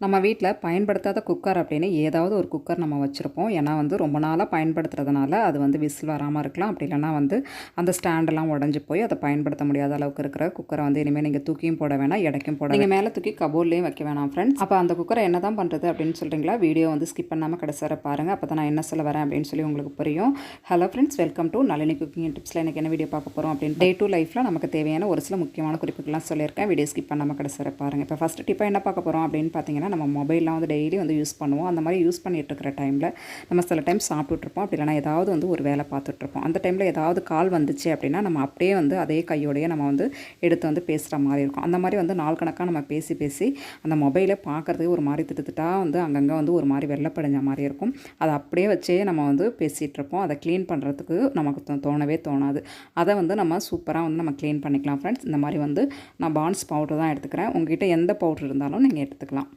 நம்ம வீட்டில் பயன்படுத்தாத குக்கர் அப்படின்னு ஏதாவது ஒரு குக்கர் நம்ம வச்சுருப்போம். ஏன்னா வந்து ரொம்ப நாளாக பயன்படுத்துறதுனால அது வந்து விசில் வராமல் இருக்கலாம். அப்படி இல்லைனா வந்து அந்த ஸ்டாண்டெல்லாம் உடஞ்சி போய் அதை பயன்படுத்த முடியாத அளவுக்கு இருக்கிற குக்கரை வந்து இனிமேல் நீங்கள் தூக்கியும் போட வேணாம், இடைக்கும் போட நீங்கள் மேலே தூக்கி கபோர்ட்லேயும் வைக்க வேணாம் ஃப்ரெண்ட்ஸ். அப்போ அந்த குக்கரை என்ன தான் பண்ணுறது அப்படின்னு சொல்கிறீங்களா? வீடியோ வந்து ஸ்கிப் பண்ணாமல் கடைசி வரை பாருங்கள். அப்போ தான் நான் என்ன சொல்ல வரேன் அப்படின்னு சொல்லி உங்களுக்கு புரியும். Hello friends, welcome to Nalini cooking டிப்ஸில் எனக்கு என்ன வீடியோ பார்க்க போகிறோம் அப்படின்னு டே டு லைஃப்பில் நமக்கு தேவையான ஒரு சில முக்கியமான குறிப்புகள்லாம் சொல்லியிருக்கேன். வீடியோ ஸ்கிப் பண்ணாமல் கடைசி வரை பாருங்கள். இப்போ ஃபஸ்ட்டு டிப்பாக என்ன பார்க்க போகிறோம் அப்படின்னு பார்த்தீங்கன்னா, நம்ம மொபைல்லாம் வந்து டெய்லி வந்து யூஸ் பண்ணுவோம். அந்த மாதிரி யூஸ் பண்ணிட்டு இருக்கிற டைமில் நம்ம சில டைம் சாப்பிட்டுட்ருப்போம். அப்படி இல்லைனா ஏதாவது வந்து ஒரு வேலை பார்த்துட்ருப்போம். அந்த டைமில் ஏதாவது கால் வந்துச்சு அப்படின்னா நம்ம அப்படியே வந்து அதே கையோடையே நம்ம வந்து எடுத்து வந்து பேசுகிற மாதிரி இருக்கும். அந்த மாதிரி வந்து நாள் கணக்காக நம்ம பேசி பேசி அந்த மொபைலை பார்க்குறதுக்கு ஒரு மாதிரி திட்டுத்திட்டாக வந்து அங்கங்கே வந்து ஒரு மாதிரி வெள்ளைப்படைஞ்ச மாதிரி இருக்கும். அதை அப்படியே வச்சே நம்ம வந்து பேசிகிட்ருப்போம். அதை க்ளீன் பண்ணுறதுக்கு நமக்கு தோணவே தோணாது. அதை வந்து நம்ம சூப்பராக வந்து நம்ம க்ளீன் பண்ணிக்கலாம் ஃப்ரெண்ட்ஸ். இந்த மாதிரி வந்து நான் பாண்ட்ஸ் பவுடர் தான் எடுத்துக்கிறேன். உங்கள்கிட்ட எந்த பவுடர் இருந்தாலும் நீங்கள் எடுத்துக்கலாம்.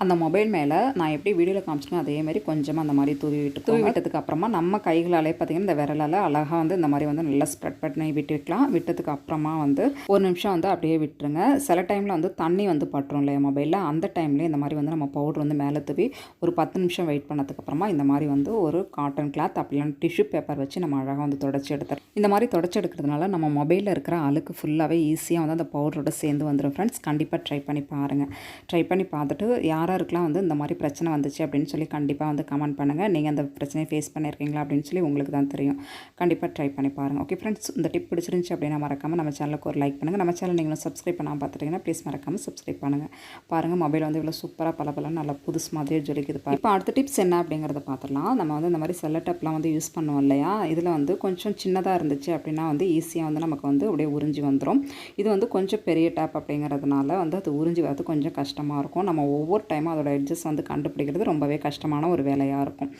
அந்த மொபைல் மேலே நான் எப்படி வீடியோவில் காமிச்சிக்கோ அதேமாதிரி கொஞ்சமாக அந்த மாதிரி தூவி விட்டதுக்கு அப்புறமா நம்ம கைகளாலே பார்த்திங்கன்னா இந்த விரலால் அழகாக வந்து இந்த மாதிரி வந்து நல்லா ஸ்ப்ரெட் பண்ணி விட்டுக்கலாம். விட்டதுக்கு அப்புறமா வந்து ஒரு நிமிஷம் வந்து அப்படியே விட்டுருங்க. சில டைமில் வந்து தண்ணி வந்து பட்டுரும் இல்லையா மொபைலில், அந்த டைம்லேயே இந்த மாதிரி வந்து நம்ம பவுடர் வந்து மேலே தூவி ஒரு 10 நிமிஷம் வெயிட் பண்ணதுக்கப்புறமா இந்த மாதிரி வந்து ஒரு காட்டன் கிளாத் அப்படிலாம் டிஷ்யூ பேப்பர் வச்சு நம்ம அழகாக வந்து தொடச்சி எடுத்துறோம். இந்த மாதிரி தொடச்சி எடுக்கிறதுனால நம்ம மொபைலில் இருக்கிற அழுக்கு ஃபுல்லாகவே ஈஸியாக வந்து அந்த பவுடரோட சேர்ந்து வந்துடும் ஃப்ரெண்ட்ஸ். கண்டிப்பாக ட்ரை பண்ணி பாருங்கள். ட்ரை பண்ணி பார்த்துட்டு யாராருக்கெல்லாம் வந்து இந்த மாதிரி பிரச்சனை வந்துச்சு அப்படின்னு சொல்லி கண்டிப்பாக வந்து கமெண்ட் பண்ணுங்கள். நீங்கள் அந்த பிரச்சனையை ஃபேஸ் பண்ணியிருக்கீங்களா அப்படின்னு சொல்லி உங்களுக்கு தான் தெரியும். கண்டிப்பாக ட்ரை பண்ணி பாருங்கள். ஓகே ஃப்ரெண்ட்ஸ், இந்த டிப் பிடிச்சிருந்துச்சு அப்படின்னா மறக்காமல் நம்ம சேனலுக்கு ஒரு லைக் பண்ணுங்கள். நம்ம சேனல் நீங்களும் சப்ஸ்கிரைப் பண்ணாமல் பார்த்துட்டீங்கன்னா ப்ளீஸ் மறக்காமல் சப்ஸ்கிரைப் பண்ணுங்கள். பாருங்கள், மொபைல் வந்து இவ்வளோ சூப்பராக பலபலன்னு நல்லா புதுசு மாதிரியே ஜொலிக்குது. இப்போ அடுத்த டிப்ஸ் என்ன அப்படிங்கிறத பார்த்துடலாம். நம்ம வந்து இந்த மாதிரி செல்ல டேப்லாம் வந்து யூஸ் பண்ணுவோம் இல்லையா, இதில் வந்து கொஞ்சம் சின்னதாக இருந்துச்சு அப்படின்னா வந்து ஈஸியாக வந்து நமக்கு வந்து அப்படியே உறிஞ்சி வந்துடும். இது வந்து கொஞ்சம் பெரிய டேப் அப்படிங்கிறதுனால வந்து அது உறிஞ்சி வரது கொஞ்சம் கஷ்டமாக இருக்கும். நம்ம ஒவ்வொரு டைமும் அதோட எட்ஜஸ் வந்து கண்டுபிடிக்கிறது ரொம்பவே கஷ்டமான ஒரு வேலையாக இருக்கும்.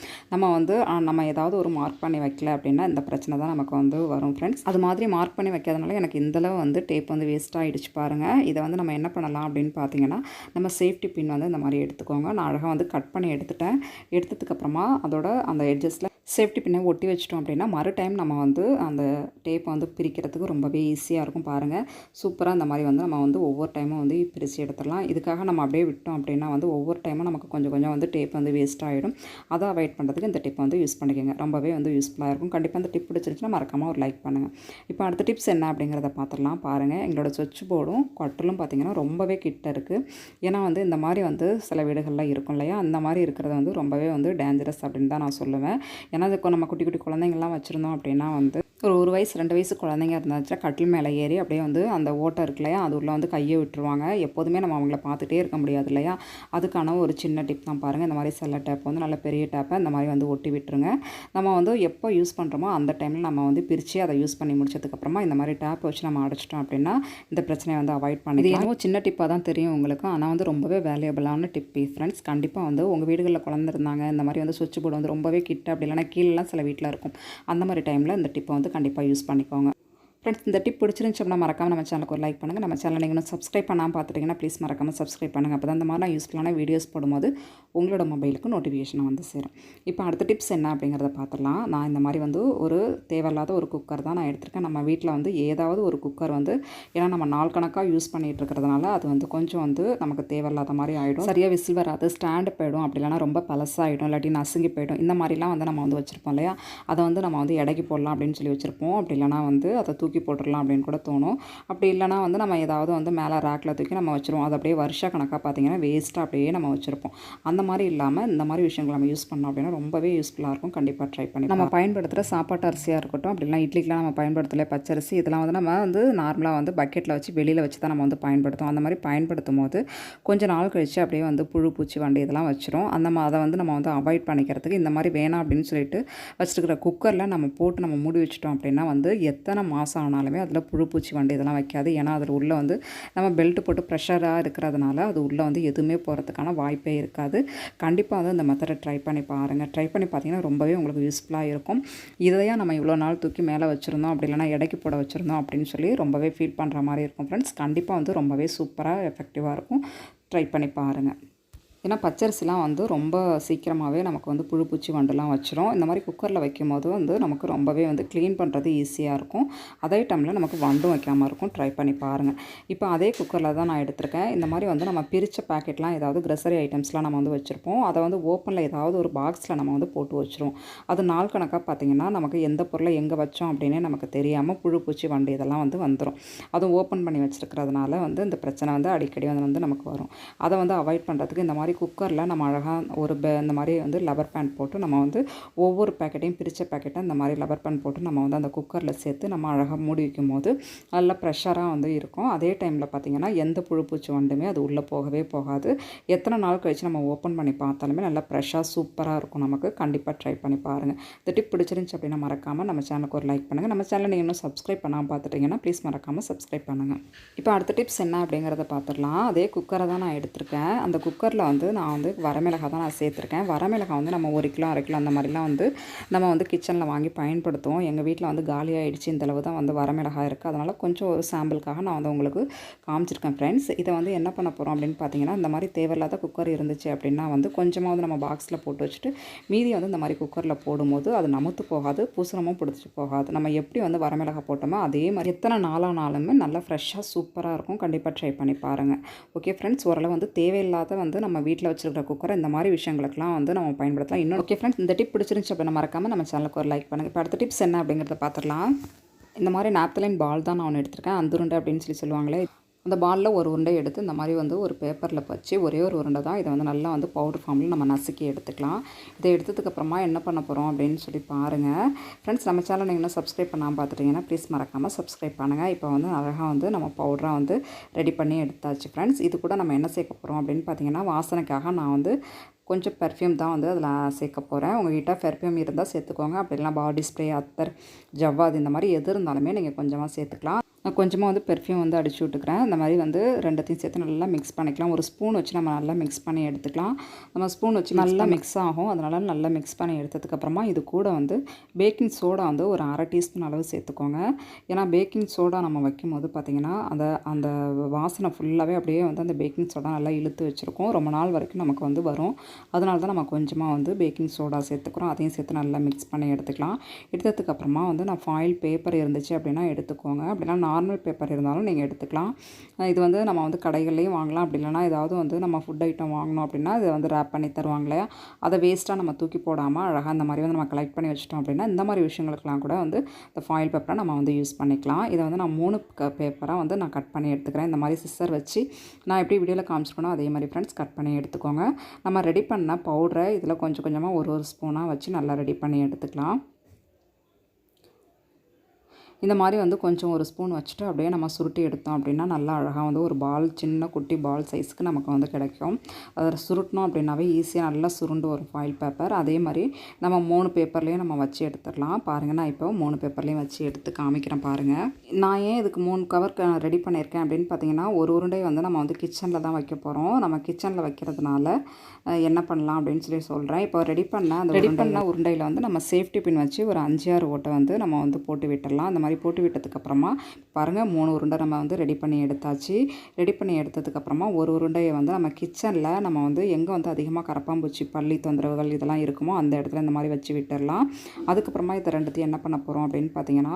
நம்ம ஏதாவது ஒரு மார்க் பண்ணி வைக்கல அப்படின்னா இந்த பிரச்சனை தான் நமக்கு வந்து வரும் ஃப்ரெண்ட்ஸ். அது மாதிரி மார்க் பண்ணி வைக்காதனால எனக்கு இந்தளவு வந்து டேப் வந்து வேஸ்ட் ஆகிடுச்சு பாருங்கள். இதை வந்து நம்ம என்ன பண்ணலாம் அப்படின்னு பார்த்தீங்கன்னா, நம்ம சேஃப்டி பின் வந்து இந்த மாதிரி எடுத்துக்கோங்க. நான் அழகாக வந்து கட் பண்ணி எடுத்துட்டேன். எடுத்ததுக்கப்புறமா அதோட அந்த எட்ஜஸில் சேஃப்டி பின்னை ஒட்டி வச்சிட்டோம் அப்படின்னா மறு டைம் நம்ம வந்து அந்த டேப்பை வந்து பிரிக்கிறதுக்கு ரொம்பவே ஈஸியாக இருக்கும். பாருங்கள், சூப்பராக இந்த மாதிரி வந்து நம்ம வந்து ஒவ்வொரு டைமும் வந்து பிரித்து எடுத்துடலாம். இதுக்காக நம்ம அப்படியே விட்டோம் அப்படின்னா வந்து ஒவ்வொரு டைமும் நமக்கு கொஞ்சம் கொஞ்சம் வந்து டேப் வந்து வேஸ்ட் ஆகிடும். அதை அவாய்ட் பண்ணுறதுக்கு இந்த டிப்பை வந்து யூஸ் பண்ணிக்கோங்க. ரொம்பவே வந்து யூஸ்ஃபுல்லாக இருக்கும். கண்டிப்பாக அந்த டிப் பிடிச்சிருச்சுன்னா மறக்காமல் ஒரு லைக் பண்ணுங்கள். இப்போ அடுத்த டிப்ஸ் என்ன அப்படிங்கிறத பார்த்துடலாம். பாருங்கள், எங்களோட சுவிட்ச் போர்டும் கட்டிலும் பார்த்திங்கன்னா ரொம்பவே கிட்ட இருக்குது. ஏன்னா வந்து இந்த மாதிரி வந்து சில வீடுகளில் இருக்கும் இல்லையா, அந்த மாதிரி இருக்கிறது வந்து ரொம்பவே வந்து டேஞ்சரஸ் அப்படின்னு தான் நான் சொல்லுவேன். ஏன்னா அதுக்கு நம்ம குட்டி குட்டி குழந்தைங்கள்லாம் வச்சுருந்தோம் அப்படின்னா வந்து ஒரு வயசு 2 வயசு குழந்தைங்க இருந்தாச்சுன்னா கட்டில் மேலே ஏறி அப்படியே வந்து அந்த ஓட்டை இருக்கு இல்லையா, அது உள்ள வந்து கையை விட்டுருவாங்க. எப்போதுமே நம்ம அவங்கள பார்த்துட்டே இருக்க முடியாது இல்லையா. அதுக்கான ஒரு சின்ன டிப் தான் பாருங்கள். இந்த மாதிரி செல்ல டேப் வந்து நல்ல பெரிய டேப்பை இந்த மாதிரி வந்து ஒட்டி விட்டுருங்க. நம்ம வந்து எப்போ யூஸ் பண்ணுறோமோ அந்த டைமில் நம்ம வந்து பிரித்து அதை யூஸ் பண்ணி முடிச்சதுக்கப்புறமா இந்த மாதிரி டேப்பை வச்சு நம்ம அடைச்சிட்டோம் அப்படின்னா இந்த பிரச்சனையை வந்து அவாய்ட் பண்ணிக்கலாம். இது சின்ன டிப்பாக தான் தெரியும் உங்களுக்கு, ஆனால் வந்து ரொம்பவே வேல்யூபிளான டிப் ஃப்ரெண்ட்ஸ். கண்டிப்பாக வந்து உங்கள் வீடுகளில் குழந்தை இருந்தாங்க, இந்த மாதிரி வந்து சுவிட்ச் போர்டு வந்து ரொம்பவே கிட்ட அப்படி இல்லைனா கீழெலாம் சில வீட்டில் இருக்கும். அந்த மாதிரி டைமில் இந்த டிப்பை வந்து கண்டிப்பாக யூஸ் பண்ணிக்கோங்க. ஃப்ரெண்ட்ஸ், இந்த டிப் பிடிச்சிருந்துச்சு அப்படின்னா மறக்காமல் நம்ம சேனலுக்கு ஒரு லைக் பண்ணுங்கள். நம்ம சேனல் நீங்கள் இன்னும் சப்ஸ்கிரைப் பண்ணாமல் பார்த்துட்டிங்கன்னா ப்ளீஸ் மறக்காமல் சப்ஸ்கிரைப் பண்ணுங்கள். அப்போ தான் இந்த மாதிரி நான் யூஸ்ஃபுல்லான வீடியோஸ் போடும்போது உங்களோட மொபைலுக்கு நோட்டிஃபிகேஷன் வந்து சேரும். இப்போ அடுத்த டிப்ஸ் என்ன அப்படிங்கிறத பார்த்துடலாம். நான் இந்த மாதிரி வந்து ஒரு தேவையில்லாத ஒரு குக்கர் தான் நான் எடுத்திருக்கேன். நம்ம வீட்டில் வந்து ஏதாவது ஒரு குக்கர் வந்து, ஏன்னா நம்ம நாள் கணக்காக யூஸ் பண்ணிகிட்டு இருக்கிறதுனால அது வந்து கொஞ்சம் வந்து நமக்கு தேவையில்லாத மாதிரி ஆகிடும். சரியாக விசில் வராது, ஸ்டாண்டு போயிடும், அப்படி இல்லைனா ரொம்ப பழசாகிடும், இல்லாட்டி நசுங்கி போயிடும். இந்த மாதிரிலாம் வந்து நம்ம வந்து வச்சுருப்போம் இல்லையா, அதை வந்து நம்ம வந்து எடைக்கு போடலாம் அப்படின்னு சொல்லி வச்சுருப்போம். அப்படி இல்லைனா வந்து அதை தூக்கி போட்டுடலாம் அப்படின்னு கூட தோணும். அப்படி இல்லைனா வந்து நம்ம ஏதாவது வந்து மேலே ரேக்கில் தூக்கி நம்ம வச்சுருவோம். அது அப்படியே வருஷ கணக்காக பார்த்திங்கன்னா வேஸ்ட்டாக அப்படியே நம்ம வச்சுருப்போம். அந்த மாதிரி இல்லாமல் இந்த மாதிரி விஷயங்கள் நம்ம யூஸ் பண்ணோம் அப்படின்னா ரொம்பவே யூஸ்ஃபுல்லாக இருக்கும். கண்டிப்பாக ட்ரை பண்ணி நம்ம பயன்படுத்துகிற சாப்பாட்டு அரிசியாக இருக்கட்டும், அப்படின்னா இட்லிக்கெலாம் நம்ம பயன்படுத்தலை பச்சரிசி, இதெல்லாம் வந்து நம்ம வந்து நார்மலாக வந்து பக்கெட்டில் வச்சு வெளியில் வச்சு தான் நம்ம வந்து பயன்படுத்துவோம். அந்த மாதிரி பயன்படுத்தும் போது கொஞ்சம் நாள் கழித்து அப்படியே வந்து புழு பூச்சி வண்டி இதெல்லாம் வச்சிரும். அதை வந்து நம்ம வந்து அவாய்ட் பண்ணிக்கிறதுக்கு இந்த மாதிரி வேணாம் அப்படின்னு சொல்லிட்டு வச்சுருக்கிற குக்கரில் நம்ம போட்டு நம்ம மூடி வச்சிட்டோம் அப்படின்னா வந்து எத்தனை மாதம் ஆனாலுமே அதில் புழு பூச்சி வண்டு இதெல்லாம் வைக்காது. ஏன்னா அதில் உள்ளே வந்து நம்ம பெல்ட் போட்டு ப்ரெஷராக இருக்கிறதுனால அது உள்ளே வந்து எதுவுமே போகிறதுக்கான வாய்ப்பே இருக்காது. கண்டிப்பாக வந்து இந்த மெத்தடை ட்ரை பண்ணி பாருங்கள். ட்ரை பண்ணி பார்த்தீங்கன்னா ரொம்பவே உங்களுக்கு யூஸ்ஃபுல்லாக இருக்கும். இதையாக நம்ம இவ்வளோ நாள் தூக்கி மேலே வச்சுருந்தோம், அப்படி இல்லைனா எடைக்கு போட வச்சுருந்தோம் அப்படின்னு சொல்லி ரொம்பவே ஃபீல் பண்ணுற மாதிரி இருக்கும் ஃப்ரெண்ட்ஸ். கண்டிப்பாக வந்து ரொம்பவே சூப்பராக எஃபெக்டிவாக இருக்கும். ட்ரை பண்ணி பாருங்கள். ஏன்னா பச்சரிசிலாம் வந்து ரொம்ப சீக்கிரமாகவே நமக்கு வந்து புழு பூச்சி வண்டுலாம் வச்சிரும். இந்த மாதிரி குக்கரில் வைக்கும்போது வந்து நமக்கு ரொம்பவே வந்து க்ளீன் பண்ணுறது ஈஸியாக இருக்கும். அதே டைமில் நமக்கு வண்டும் வைக்காமல் இருக்கும். ட்ரை பண்ணி பாருங்கள். இப்போ அதே குக்கரில் தான் நான் எடுத்திருக்கேன். இந்த மாதிரி வந்து நம்ம பிரித்த பேக்கெட்லாம் ஏதாவது க்ரோசரி ஐட்டம்ஸ்லாம் நம்ம வந்து வச்சுருப்போம். அதை வந்து ஓப்பனில் ஏதாவது ஒரு பாக்ஸில் நம்ம வந்து போட்டு வச்சுருவோம். அது நாள் கணக்காக பார்த்திங்கன்னா நமக்கு எந்த பொருளை எங்கே வச்சோம் அப்படின்னே நமக்கு தெரியாமல் புழு பூச்சி வண்டு இதெல்லாம் வந்து வந்துடும். அதுவும் ஓப்பன் பண்ணி வச்சுருக்கிறதுனால வந்து இந்த பிரச்சனை வந்து அடிக்கடி வந்து நமக்கு வரும். அதை வந்து அவாய்ட் பண்ணுறதுக்கு இந்த மாதிரி குக்கரில் நம்ம அழகாக ஒரு இந்த மாதிரி வந்து லப்பர் பேண்ட் போட்டு நம்ம வந்து ஒவ்வொரு பேக்கெட்டையும் பிரித்த பேக்கெட்டை இந்த மாதிரி லப்பர் பேண்ட் போட்டு நம்ம வந்து அந்த குக்கரில் சேர்த்து நம்ம அழகாக மூடி வைக்கும் போது நல்லா ப்ரெஷராக வந்து இருக்கும். அதே டைமில் பார்த்திங்கன்னா எந்த புழு பூச்சி வண்டுமே அது உள்ளே போகவே போகாது. எத்தனை நாள் கழித்து நம்ம ஓப்பன் பண்ணி பார்த்தாலுமே நல்லா ஃப்ரெஷ்ஷாக சூப்பராக இருக்கும். நமக்கு கண்டிப்பாக ட்ரை பண்ணி பாருங்கள். இந்த டிப் பிடிச்சிருந்துச்சு அப்படின்னா மறக்காமல் நம்ம சேனலுக்கு ஒரு லைக் பண்ணுங்கள். நம்ம சேனலை நீங்கள் இன்னும் சப்ஸ்கிரைப் பண்ணாமல் பார்த்துட்டிங்கன்னா ப்ளீஸ் மறக்காமல் சப்ஸ்கிரைப் பண்ணுங்கள். இப்போ அடுத்த டிப்ஸ் என்ன அப்படிங்கிறத பார்த்துடலாம். அதே குக்கரை தான் நான் எடுத்திருக்கேன். அந்த குக்கரில் வந்து நான் வந்து வரமிளகாய் தான் நான் சேர்த்துருக்கேன். வரமிளகாய் வந்து நம்ம 1 கிலோ 1/2 கிலோ அந்த மாதிரிலாம் வந்து நம்ம வந்து கிச்சனில் வாங்கி பயன்படுத்துவோம். எங்கள் வீட்டில் வந்து காலியாகிடுச்சு. இந்தளவு தான் வந்து வரமிளகாய் இருக்குது. அதனால் கொஞ்சம் ஒரு சாம்பிளுக்காக நான் வந்து உங்களுக்கு காமிச்சிருக்கேன் ஃப்ரெண்ட்ஸ். இதை வந்து என்ன பண்ண போகிறோம் அப்படின்னு பார்த்தீங்கன்னா, இந்த மாதிரி தேவையில்லாத குக்கர் இருந்துச்சு அப்படின்னா வந்து கொஞ்சமாவது நம்ம பாக்ஸில் போட்டு வச்சுட்டு மீதி வந்து இந்த மாதிரி குக்கரில் போடும்போது அது நமுத்து போகாது, பூசணமும் பிடிச்சி போகாது. நம்ம எப்படி வந்து வரமிளகாய் போட்டோமோ அதே மாதிரி எத்தனை நாளானாலுமே நல்லா ஃப்ரெஷ்ஷாக சூப்பராக இருக்கும். கண்டிப்பாக ட்ரை பண்ணி பாருங்கள். ஓகே ஃப்ரெண்ட்ஸ், ஓரளவு வந்து தேவையில்லாத வந்து நம்ம வீட்டில் வச்சுருக்கிற குக்கரை இந்த மாதிரி விஷயங்களுக்குலாம் வந்து நம்ம பயன்படுத்தலாம். இன்னும் ஓகே ஃப்ரெண்ட்ஸ், இந்த டிப் பிடிச்சிருந்துச்சு அப்படின்னா மறக்காமல் நம்ம சேனலுக்கு ஒரு லைக் பண்ணுங்கள். இப்போ அடுத்த டிப்ஸ் என்ன அப்படிங்கிறத பார்த்துடலாம். இந்த மாதிரி நாப்தலின் பால் தான் நான் ஒன்று எடுத்திருக்கேன். அந்துருண்டை அப்படின்னு சொல்லுவாங்களே, அந்த பாலில் ஒரு உருண்டை எடுத்து இந்த மாதிரி வந்து ஒரு பேப்பரில் வச்சு ஒரே ஒரு உருண்டை தான் இதை வந்து நல்லா வந்து பவுடர் ஃபார்மில் நம்ம நசுக்கி எடுத்துக்கலாம். இதை எடுத்ததுக்கப்புறமா என்ன பண்ண போகிறோம் அப்படின்னு சொல்லி பாருங்கள் ஃப்ரெண்ட்ஸ். நம்ம சேனல் நீங்கள் இன்னும் சப்ஸ்கிரைப் பண்ணாமல் பார்த்துட்டிங்கன்னா ப்ளீஸ் மறக்காமல் சப்ஸ்கிரைப் பண்ணுங்கள். இப்போ வந்து அழகாக வந்து நம்ம பவுடராக வந்து ரெடி பண்ணி எடுத்தாச்சு ஃப்ரெண்ட்ஸ். இது கூட நம்ம என்ன சேர்க்க போகிறோம் அப்படின்னு பார்த்தீங்கன்னா, வாசனைக்காக நான் வந்து கொஞ்சம் பெர்ஃப்யூம் தான் வந்து அதில் சேர்க்க போகிறேன். உங்கள்கிட்ட பெர்ஃப்யூம் இருந்தால் சேர்த்துக்கோங்க. அப்படி இல்லைனா பாடி ஸ்ப்ரே, அத்தர், ஜவ்வாது இந்த மாதிரி எது இருந்தாலுமே நீங்கள் கொஞ்சமாக சேர்த்துக்கலாம். நான் கொஞ்சமாக வந்து பெர்ஃப்யூம் வந்து அடிச்சு விட்டுக்கிறேன். இந்த மாதிரி வந்து ரெண்டுத்தையும் சேர்த்து நல்லா மிக்ஸ் பண்ணிக்கலாம். ஒரு ஸ்பூன் வச்சு நம்ம நல்லா மிக்ஸ் பண்ணி எடுத்துக்கலாம். நம்ம ஸ்பூன் வச்சு நல்லா மிக்ஸ் ஆகும். அதனால் நல்லா மிக்ஸ் பண்ணி எடுத்ததுக்கப்புறமா இது கூட வந்து பேக்கிங் சோடா வந்து ஒரு 1/2 டீஸ்பூன் அளவு சேர்த்துக்கோங்க. ஏன்னா பேக்கிங் சோடா நம்ம வைக்கும்போது பார்த்திங்கன்னா அந்த வாசனை ஃபுல்லாகவே அப்படியே வந்து அந்த பேக்கிங் சோடா நல்லா இழுத்து வச்சுருக்கோம். ரொம்ப நாள் வரைக்கும் நமக்கு வந்து வரும். அதனால தான் நம்ம கொஞ்சமாக வந்து பேக்கிங் சோடா சேர்த்துக்கிறோம். அதையும் சேர்த்து நல்லா மிக்ஸ் பண்ணி எடுத்துக்கலாம். எடுத்ததுக்கப்புறமா வந்து நான் ஃபாயில் பேப்பர் இருந்துச்சு அப்படின்னா எடுத்துக்கோங்க. அப்படின்னா நார்மல் பேப்பர் இருந்தாலும் நீங்கள் எடுத்துக்கலாம். இது வந்து நம்ம வந்து கடைகள்லேயும் வாங்கலாம். அப்படி இல்லைனா ஏதாவது வந்து நம்ம ஃபுட் ஐட்டம் வாங்கணும் அப்படின்னா இதை வந்து ரேப் பண்ணி தருவாங்க இல்லையா, அதை வேஸ்ட்டாக நம்ம தூக்கி போடாமல் அழகாக இந்த மாதிரி வந்து நம்ம கலெக்ட் பண்ணி வச்சிட்டோம் அப்படின்னா இந்த மாதிரி விஷயங்களுக்கெல்லாம் கூட வந்து இந்த ஃபாயில் பேப்பரை நம்ம வந்து யூஸ் பண்ணிக்கலாம். இதை வந்து நான் 3 பேப்பராக வந்து நான் கட் பண்ணி எடுத்துக்கிறேன். இந்த மாதிரி சிஸ்ஸர் வச்சு நான் எப்படி வீடியோவில் காமிச்சிருக்கணும் அதே மாதிரி ஃப்ரெண்ட்ஸ் கட் பண்ணி எடுத்துக்கோங்க. நம்ம ரெடி பண்ண பவுடரை இதில் கொஞ்சம் கொஞ்சமாக ஒரு ஸ்பூனாக வச்சு நல்லா ரெடி பண்ணி எடுத்துக்கலாம். இந்த மாதிரி வந்து கொஞ்சம் ஒரு ஸ்பூன் வச்சுட்டு அப்படியே நம்ம சுருட்டி எடுத்தோம் அப்படின்னா நல்லா அழகாக வந்து ஒரு பால், சின்ன குட்டி பால் சைஸ்க்கு நமக்கு வந்து கிடைக்கும். அதை சுருட்டினோம் அப்படின்னாவே ஈஸியாக நல்லா சுருண்டு வரும் ஃபாயில் பேப்பர். அதே மாதிரி நம்ம 3 பேப்பர்லேயும் நம்ம வச்சு எடுத்துடலாம். பாருங்கள், நான் இப்போ 3 பேப்பர்லேயும் வச்சு எடுத்து காமிக்கிறேன் பாருங்கள். நான் ஏன் இதுக்கு 3 கவர் ரெடி பண்ணியிருக்கேன் அப்படின்னு பார்த்தீங்கன்னா, ஒரு உருண்டை வந்து நம்ம வந்து கிச்சனில் தான் வைக்க போகிறோம். நம்ம கிச்சனில் வைக்கிறதுனால என்ன பண்ணலாம் அப்படின்னு சொல்லி சொல்கிறேன். இப்போ ரெடி பண்ண உருண்டையில் வந்து நம்ம சேஃப்டி பின் வச்சு ஒரு 5-6 ஓட்டை வந்து நம்ம வந்து போட்டு விட்டுடலாம். அந்த மாதிரி போட்டு விட்டதுக்கப்புறமா பாருங்கள் 3 உருண்டை நம்ம வந்து ரெடி பண்ணி எடுத்தாச்சு. ரெடி பண்ணி எடுத்ததுக்கப்புறமா ஒரு உருண்டையை வந்து நம்ம கிச்சனில் நம்ம வந்து எங்கே வந்து அதிகமாக கரப்பாம்பூச்சி, பள்ளி தொந்தரவுகள் இதெல்லாம் இருக்குமோ அந்த இடத்துல இந்த மாதிரி வச்சு விட்டுடலாம். அதுக்கப்புறமா இதை ரெண்டுத்தையும் என்ன பண்ண போகிறோம் அப்படின்னு பார்த்தீங்கன்னா,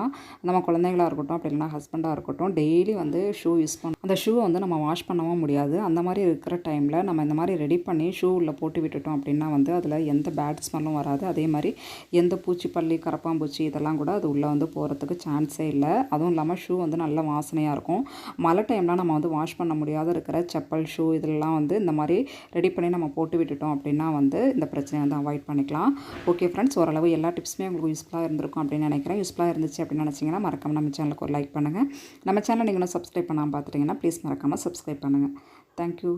நம்ம குழந்தைங்களாக இருக்கட்டும் அப்படி இல்லைனா ஹஸ்பண்டாக இருக்கட்டும் டெய்லி வந்து ஷூ யூஸ் பண்ணோம். அந்த ஷூவை வந்து நம்ம வாஷ் பண்ணவும் முடியாது. அந்த மாதிரி இருக்கிற டைமில் நம்ம இந்த மாதிரி ரெடி பண்ணி ஷூ உள்ள போட்டு விட்டுட்டோம் அப்படின்னா வந்து அதில் எந்த பேட் ஸ்மெல்லும் வராது. அதே மாதிரி எந்த பூச்சி, பள்ளி, கரப்பாம்பூச்சி இதெல்லாம் கூட அது உள்ளே வந்து போகிறதுக்கு சான்ஸே இல்லை. அதுவும் இல்லாமல் ஷூ வந்து நல்ல வாசனையாக இருக்கும். மழை டைம்லாம் நம்ம வந்து வாஷ் பண்ண முடியாத இருக்கிற செப்பல், ஷூ இதெல்லாம் வந்து இந்த மாதிரி ரெடி பண்ணி நம்ம போட்டு விட்டுட்டோம் அப்படின்னா வந்து இந்த பிரச்சனையை வந்து அவாய்ட் பண்ணிக்கலாம். ஓகே ஃப்ரெண்ட்ஸ், ஓரளவு எல்லா டிப்ஸுமே உங்களுக்கு யூஸ்ஃபுல்லாக இருந்திருக்கும் அப்படின்னு நினைக்கிறேன். யூஸ்ஃபுல்லாக இருந்துச்சு அப்படின்னு நினச்சிங்கன்னா மறக்காமல் நம்ம சேனலுக்கு ஒரு லைக் பண்ணுங்கள். நம்ம சேனல் நீங்கள் இன்னும் சப்ஸ்கிரைப் பண்ணாமல் பார்த்துட்டிங்கன்னா ப்ளீஸ் மறக்காமல் சப்ஸ்கிரைப் பண்ணுங்கள். தேங்க்யூ.